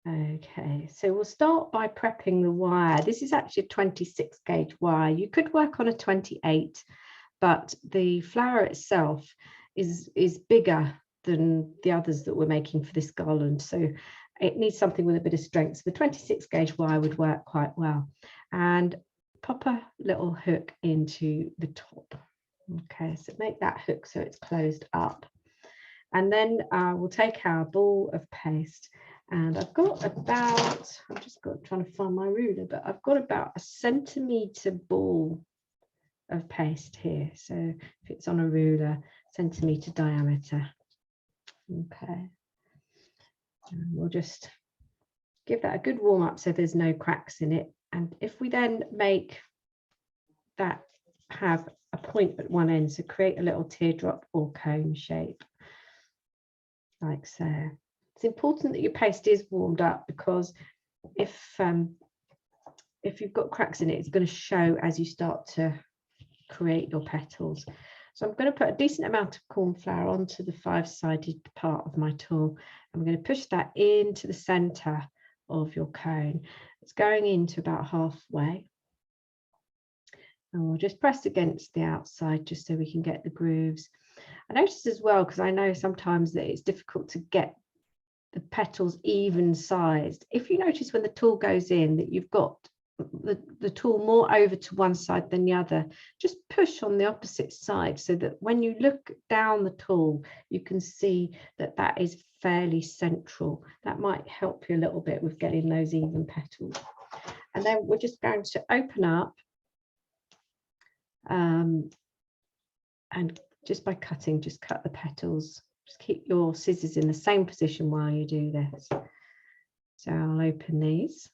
Okay, so we'll start by prepping the wire. This is actually a 26 gauge wire. You could work on a 28, but the flower itself is bigger than the others that we're making for this garland, so it needs something with a bit of strength. So the 26 gauge wire would work quite well. And pop a little hook into the top. Okay, so make that hook so it's closed up. And then we'll take our ball of paste, and I've got about, I'm just trying to find my ruler, but I've got about a centimetre ball of paste here. So if it's on a ruler, centimetre diameter. Okay. And we'll just give that a good warm up so there's no cracks in it. And if we then make that have a point at one end, so create a little teardrop or cone shape, like so. It's important that your paste is warmed up, because if you've got cracks in it, it's going to show as you start to create your petals. So I'm going to put a decent amount of corn flour onto the 5-sided part of my tool. I'm going to push that into the center of your cone. It's going into about halfway. And we'll just press against the outside just so we can get the grooves. I noticed as well, because I know sometimes that it's difficult to get the petals even sized. If you notice when the tool goes in that you've got the tool more over to one side than the other, just push on the opposite side so that when you look down the tool, you can see that that is fairly central. That might help you a little bit with getting those even petals. And then we're just going to open up and just by cutting, just cut the petals. Just keep your scissors in the same position while you do this. So I'll open these.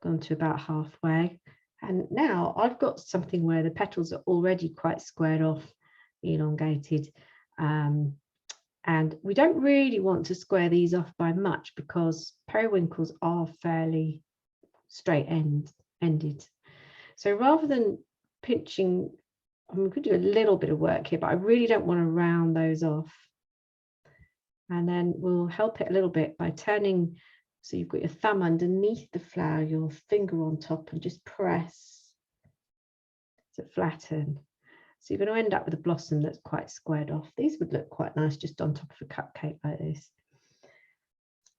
Gone to about halfway, and now I've got something where the petals are already quite squared off, elongated, and we don't really want to square these off by much because periwinkles are fairly straight-ended. So rather than pinching, we could do a little bit of work here, but I really don't want to round those off. And then we'll help it a little bit by turning. So you've got your thumb underneath the flower, your finger on top, and just press to flatten. So you're going to end up with a blossom that's quite squared off. These would look quite nice just on top of a cupcake like this.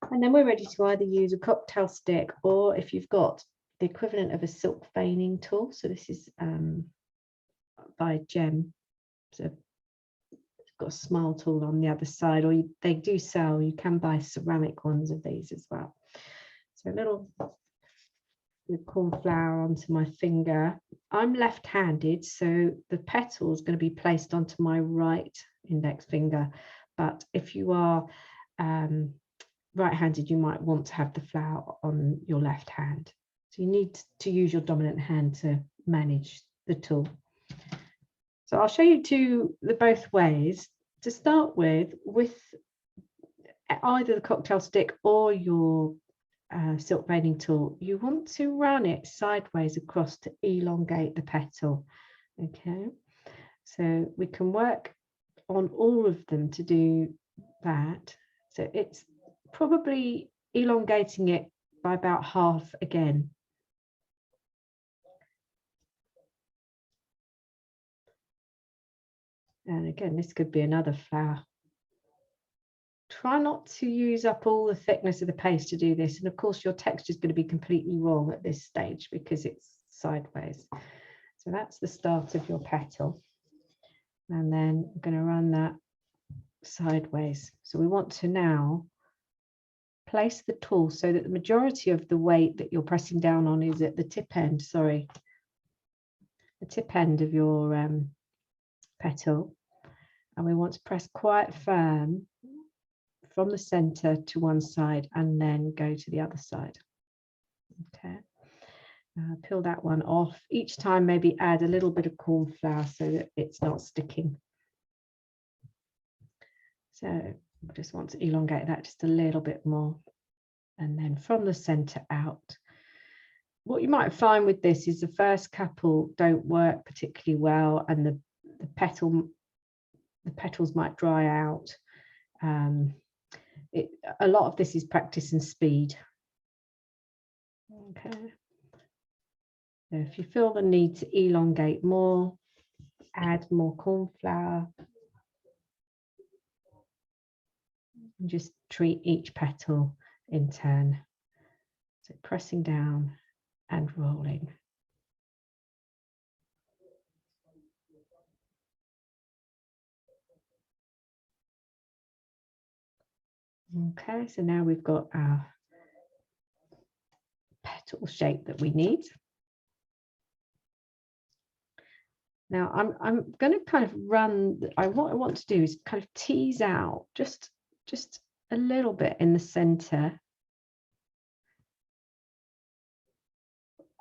And then we're ready to either use a cocktail stick, or if you've got the equivalent of a silk veining tool. So this is by Gem. So it's got a smile tool on the other side, or they do sell, you can buy ceramic ones of these as well. So a little corn flour onto my finger. I'm left-handed, so the petal is going to be placed onto my right index finger. But if you are right-handed, you might want to have the flower on your left hand. So you need to use your dominant hand to manage the tool. So I'll show you the both ways. To start with either the cocktail stick or your silk veining tool, you want to run it sideways across to elongate the petal. Okay, so we can work on all of them to do that. So it's probably elongating it by about half again. And again, this could be another flower. Try not to use up all the thickness of the paste to do this. And of course, your texture is going to be completely wrong at this stage because it's sideways. So that's the start of your petal. And then I'm going to run that sideways. So we want to now place the tool so that the majority of the weight that you're pressing down on is at the tip end, the tip end of your petal. And we want to press quite firm from the center to one side and then go to the other side. Okay, peel that one off. Each time maybe add a little bit of corn flour so that it's not sticking. So I just want to elongate that just a little bit more, and then from the center out. What you might find with this is the first couple don't work particularly well, and the petals might dry out. a lot of this is practice and speed. Okay. So if you feel the need to elongate more, add more cornflower. And just treat each petal in turn. So pressing down and rolling. Okay, so now we've got our petal shape that we need. Now I'm going to kind of run, what I want to do is kind of tease out just a little bit in the center.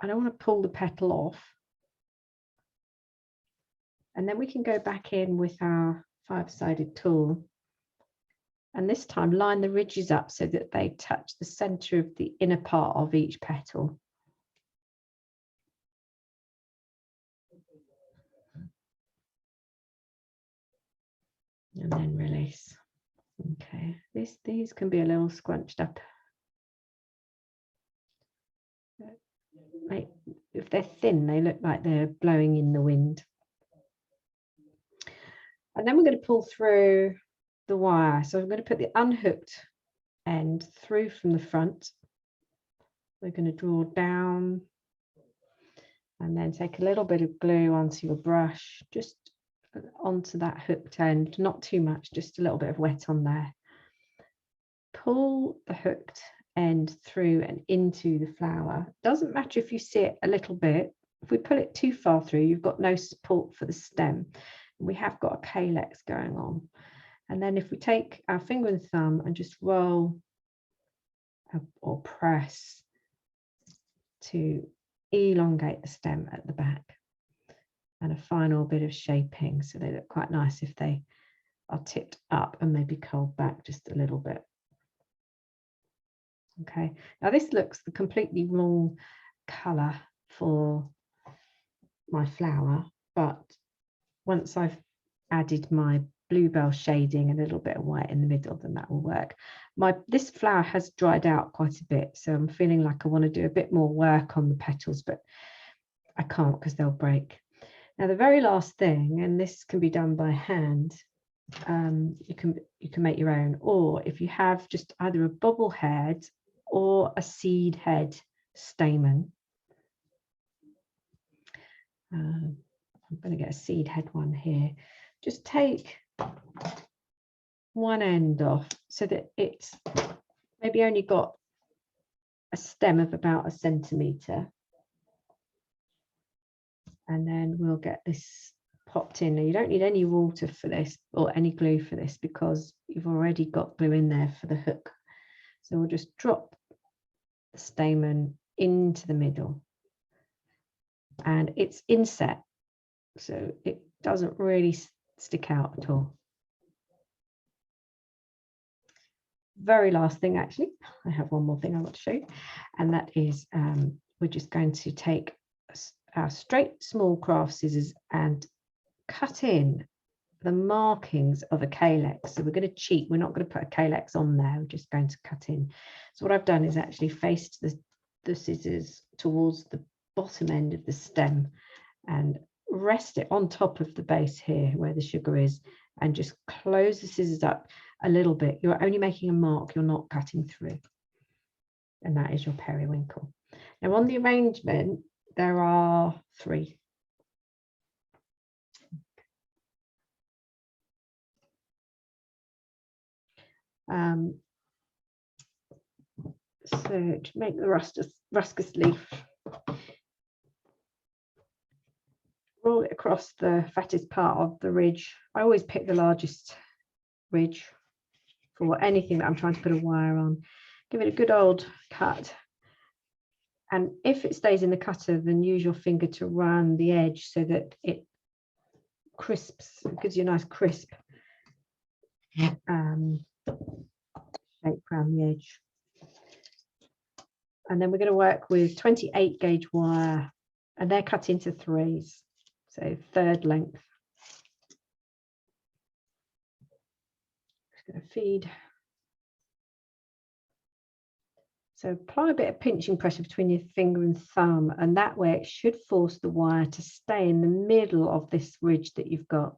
I don't want to pull the petal off. And then we can go back in with our 5-sided tool. And this time line the ridges up so that they touch the center of the inner part of each petal. And then release. Okay, these can be a little scrunched up. If they're thin, they look like they're blowing in the wind. And then we're going to pull through the wire. So I'm going to put the unhooked end through from the front. We're going to draw down and then take a little bit of glue onto your brush, just onto that hooked end, not too much, just a little bit of wet on there. Pull the hooked end through and into the flower. Doesn't matter if you see it a little bit. If we pull it too far through, you've got no support for the stem. We have got a calyx going on. And then if we take our finger and thumb and just roll or press to elongate the stem at the back, and a final bit of shaping so they look quite nice if they are tipped up and maybe curled back just a little bit. Okay, now this looks the completely wrong color for my flower, but once I've added my bluebell shading and a little bit of white in the middle, then that will work. This flower has dried out quite a bit, so I'm feeling like I want to do a bit more work on the petals, but I can't because they'll break. Now the very last thing, and this can be done by hand, you can make your own, or if you have just either a bobble head or a seed head stamen. I'm going to get a seed head one here. Just take one end off so that it's maybe only got a stem of about 1 centimetre. And then we'll get this popped in. Now you don't need any water for this or any glue for this because you've already got glue in there for the hook. So we'll just drop the stamen into the middle. And it's inset, so it doesn't really stick out at all. Very last thing, actually, I have one more thing I want to show you, and that is we're just going to take our straight small craft scissors and cut in the markings of a calyx. So we're going to cheat, we're not going to put a calyx on there, we're just going to cut in. So what I've done is actually faced the scissors towards the bottom end of the stem and rest it on top of the base here where the sugar is, and just close the scissors up a little bit. You're only making a mark, you're not cutting through. And that is your periwinkle. Now on the arrangement, there are 3. So to make the ruscus leaf, roll it across the fattest part of the ridge. I always pick the largest ridge for anything that I'm trying to put a wire on. Give it a good old cut. And if it stays in the cutter, then use your finger to run the edge so that it crisps, it gives you a nice crisp shape around the edge. And then we're going to work with 28 gauge wire, and they're cut into 3s, so 3rd length. Just going to feed So apply a bit of pinching pressure between your finger and thumb, and that way it should force the wire to stay in the middle of this ridge that you've got.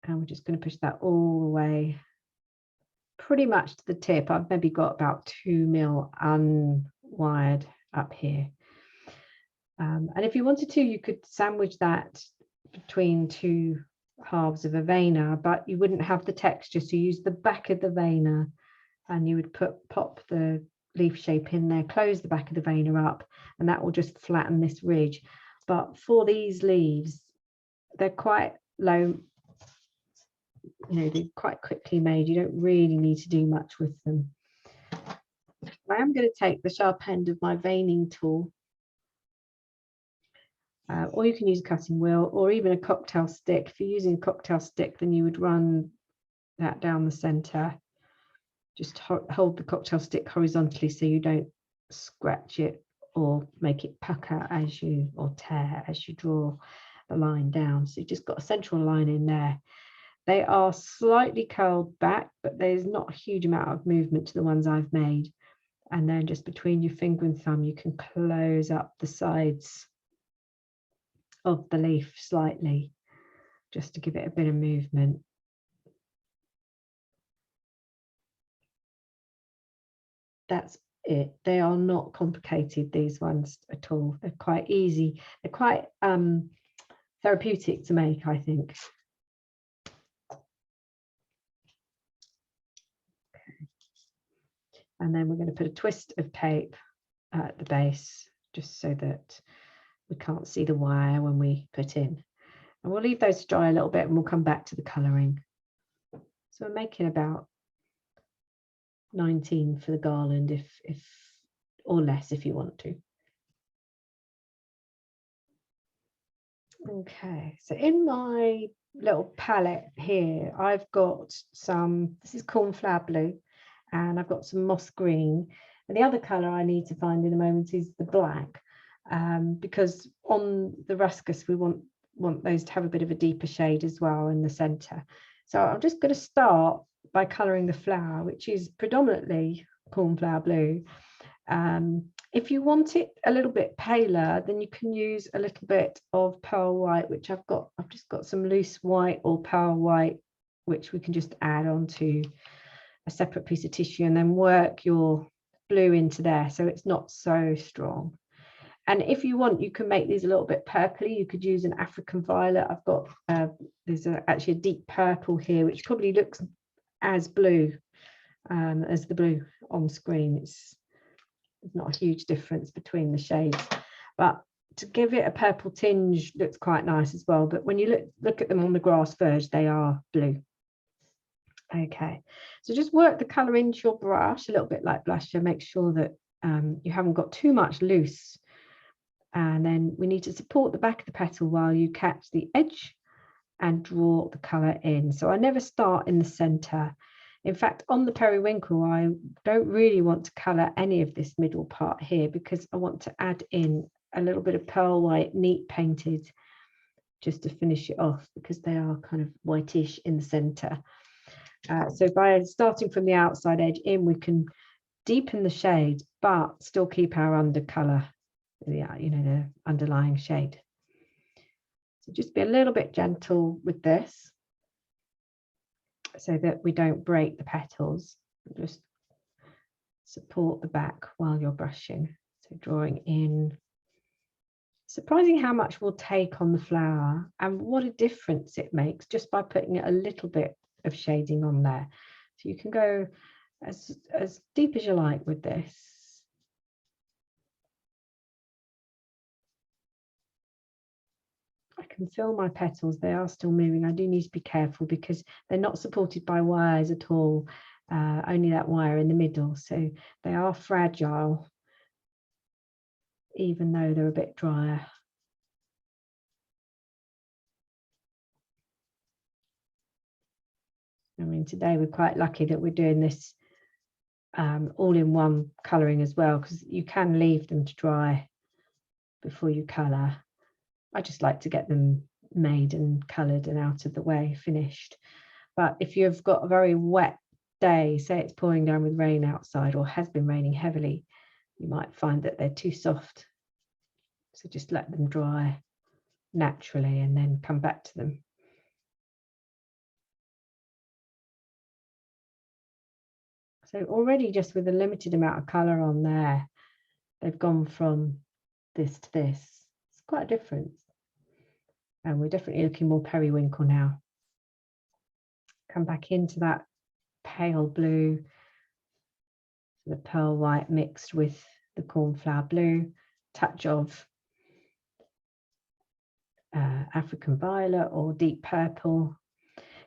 And we're just going to push that all the way pretty much to the tip. I've maybe got about 2 mil unwired up here. And if you wanted to, you could sandwich that between two halves of a veiner, but you wouldn't have the texture. So use the back of the veiner, and you would pop the leaf shape in there, close the back of the veiner up, and that will just flatten this ridge. But for these leaves, they're quite low, you know, they're quite quickly made. You don't really need to do much with them. I am going to take the sharp end of my veining tool, or you can use a cutting wheel or even a cocktail stick. If you're using a cocktail stick, then you would run that down the center. Just hold the cocktail stick horizontally so you don't scratch it or make it pucker as you, or tear as you draw the line down. So you've just got a central line in there. They are slightly curled back, but there's not a huge amount of movement to the ones I've made. And then just between your finger and thumb, you can close up the sides of the leaf slightly, just to give it a bit of movement. That's it. They are not complicated, these ones at all. They're quite easy. They're quite therapeutic to make, I think. Okay. And then we're going to put a twist of tape at the base, just so that we can't see the wire when we put in. And we'll leave those to dry a little bit, and we'll come back to the colouring. So we're making about 19 for the garland, if or less if you want to. Okay, so in my little palette here, I've got some, this is cornflower blue, and I've got some moss green, and the other colour I need to find in a moment is the black, because on the ruscus we want those to have a bit of a deeper shade as well in the centre. So I'm just going to start by colouring the flower, which is predominantly cornflower blue. If you want it a little bit paler, then you can use a little bit of pearl white, which I've just got some loose white or pearl white, which we can just add onto a separate piece of tissue, and then work your blue into there so it's not so strong. And if you want, you can make these a little bit purpley. You could use an African violet. I've got there's actually a deep purple here, which probably looks as blue as the blue on screen. There's not a huge difference between the shades, but to give it a purple tinge looks quite nice as well. But when you look at them on the grass verge, they are blue. Okay, so just work the colour into your brush a little bit like blusher. Make sure that you haven't got too much loose. And then we need to support the back of the petal while you catch the edge and draw the colour in. So I never start in the centre. In fact, on the periwinkle, I don't really want to colour any of this middle part here, because I want to add in a little bit of pearl white, neat painted, just to finish it off, because they are kind of whitish in the centre. So by starting from the outside edge in, we can deepen the shade, but still keep our undercolour, you know, the underlying shade. So just be a little bit gentle with this, so that we don't break the petals. Just support the back while you're brushing. So drawing in. Surprising how much we'll take on the flower, and what a difference it makes just by putting a little bit of shading on there. So you can go as deep as you like with this. I can feel my petals, they are still moving. I do need to be careful because they're not supported by wires at all, only that wire in the middle. So they are fragile, even though they're a bit drier. I mean, today we're quite lucky that we're doing this all in one colouring as well, because you can leave them to dry before you colour. I just like to get them made and coloured and out of the way, finished. But if you've got a very wet day, say it's pouring down with rain outside or has been raining heavily, you might find that they're too soft. So just let them dry naturally and then come back to them. So already just with a limited amount of colour on there, they've gone from this to this. It's quite a difference. And we're definitely looking more periwinkle now. Come back into that pale blue, the pearl white mixed with the cornflower blue, touch of African violet or deep purple.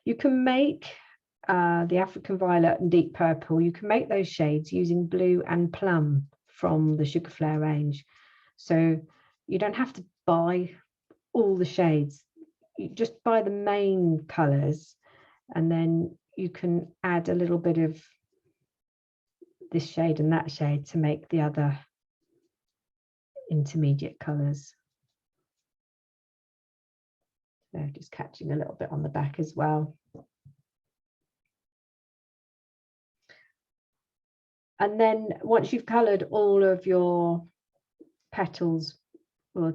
You can make the African violet and deep purple, you can make those shades using blue and plum from the Sugar Flare range. So you don't have to buy all the shades, you just buy the main colours, and then you can add a little bit of this shade and that shade to make the other intermediate colours. So just catching a little bit on the back as well. And then once you've coloured all of your petals, or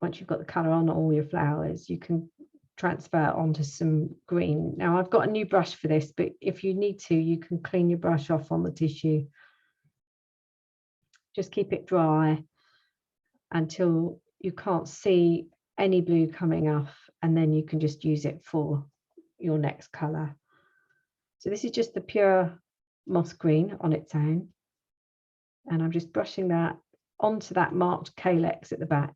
once you've got the colour on all your flowers, you can transfer onto some green. Now I've got a new brush for this, but if you need to, you can clean your brush off on the tissue. Just keep it dry until you can't see any blue coming off, and then you can just use it for your next colour. So this is just the pure moss green on its own, and I'm just brushing that onto that marked calyx at the back.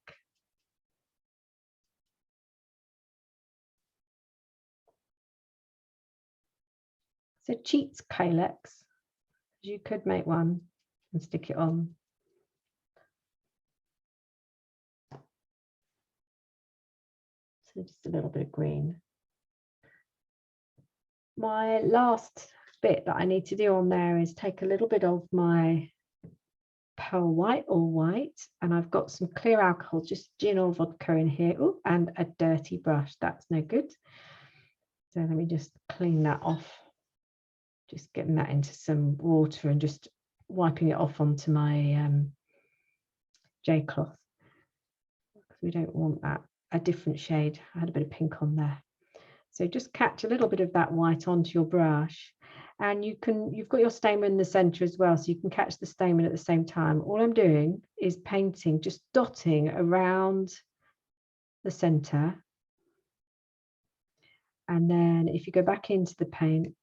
So cheats calyx, you could make one and stick it on. So just a little bit of green. My last bit that I need to do on there is take a little bit of my pearl white or white, and I've got some clear alcohol, just gin or vodka in here. Ooh, and a dirty brush, that's no good. So let me just clean that off, just getting that into some water and just wiping it off onto my J cloth, because we don't want that, a different shade. I had a bit of pink on there. So just catch a little bit of that white onto your brush, and you've got your stamen in the center as well, so you can catch the stamen at the same time. All I'm doing is painting, just dotting around the center. And then if you go back into the paint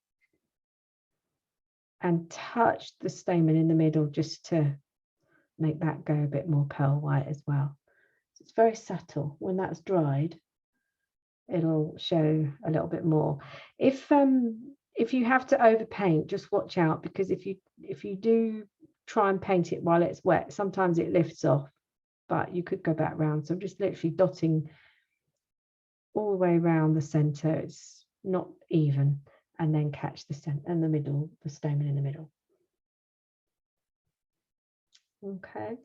and touch the stamen in the middle, just to make that go a bit more pearl white as well. So it's very subtle. When that's dried, it'll show a little bit more. If you have to overpaint, just watch out, because if you do try and paint it while it's wet, sometimes it lifts off, but you could go back round. So I'm just literally dotting all the way around the center. It's not even, and then catch the center in the middle, the stamen in the middle. Okay,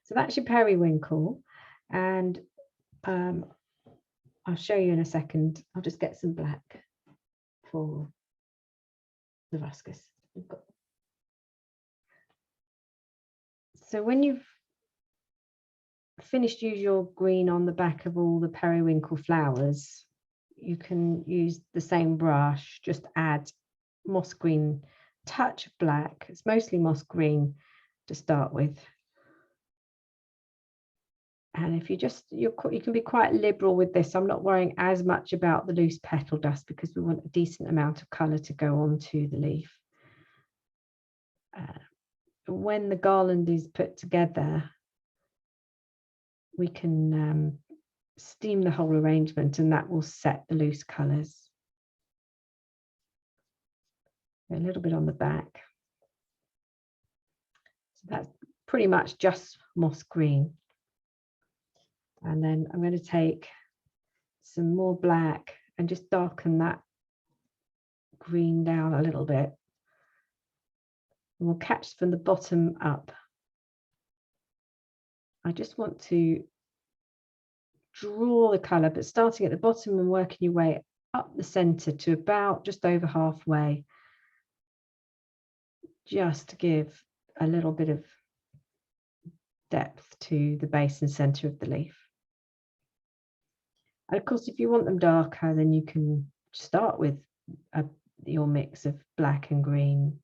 so that's your periwinkle, and I'll show you in a second. I'll just get some black for the ruscus. So when you've finished use your green on the back of all the periwinkle flowers, you can use the same brush, just add moss green, touch of black. It's mostly moss green to start with. And if you can be quite liberal with this. I'm not worrying as much about the loose petal dust, because we want a decent amount of colour to go onto the leaf. When the garland is put together, we can steam the whole arrangement, and that will set the loose colours. A little bit on the back. So that's pretty much just moss green. And then I'm going to take some more black and just darken that green down a little bit. And we'll catch from the bottom up. I just want to draw the colour, but starting at the bottom and working your way up the center to about just over halfway, just to give a little bit of depth to the base and center of the leaf. And of course, if you want them darker, then you can start with your mix of black and green